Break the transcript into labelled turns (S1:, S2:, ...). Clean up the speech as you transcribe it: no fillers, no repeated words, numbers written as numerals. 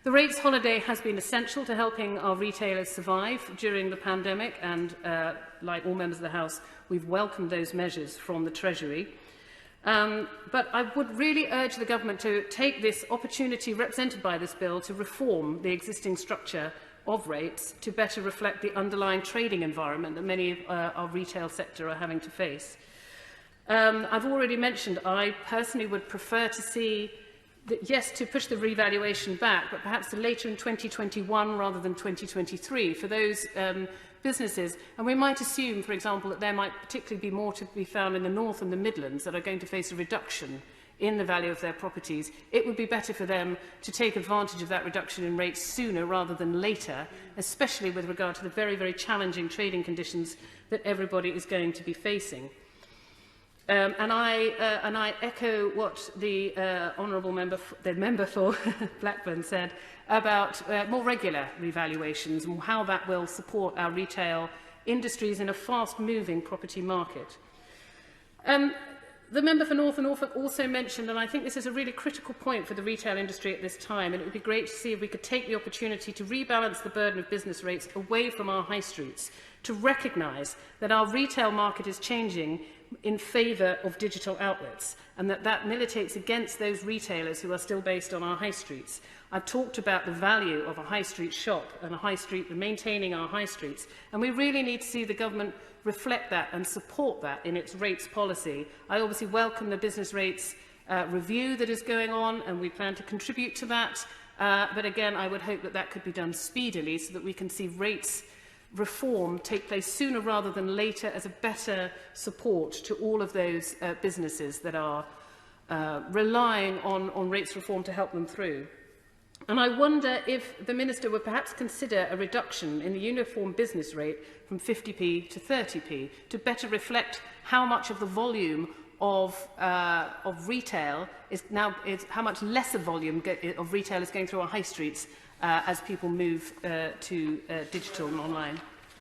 S1: The rates holiday has been essential to helping our retailers survive during the pandemic, and like all members of the House, we've welcomed those measures from the Treasury. But I would really urge the Government to take this opportunity represented by this bill to reform the existing structure of rates to better reflect the underlying trading environment that many of our retail sector are having to face. I've already mentioned I personally would prefer to see that, yes, to push the revaluation back, but perhaps later in 2021 rather than 2023 for those businesses. And we might assume, for example, that there might particularly be more to be found in the North and the Midlands that are going to face a reduction in the value of their properties. It would be better for them to take advantage of that reduction in rates sooner rather than later, especially with regard to the very, very challenging trading conditions that everybody is going to be facing. And I echo what the honourable member, the member for Blackburn, said about more regular revaluations and how that will support our retail industries in a fast-moving property market. The member for North and Norfolk also mentioned, and I think this is a really critical point for the retail industry at this time, and it would be great to see if we could take the opportunity to rebalance the burden of business rates away from our high streets, to recognise that our retail market is changing in favour of digital outlets, and that militates against those retailers who are still based on our high streets. I've talked about the value of a high street shop and a high street, maintaining our high streets, and we really need to see the government reflect that and support that in its rates policy. I obviously welcome the business rates review that is going on, and we plan to contribute to that. But again, I would hope that that could be done speedily so that we can see rates reform take place sooner rather than later as a better support to all of those businesses that are relying on rates reform to help them through. And I wonder if the Minister would perhaps consider a reduction in the uniform business rate from 50p to 30p to better reflect how much of the volume of retail how much lesser volume of retail is going through our high streets as people move to digital and online.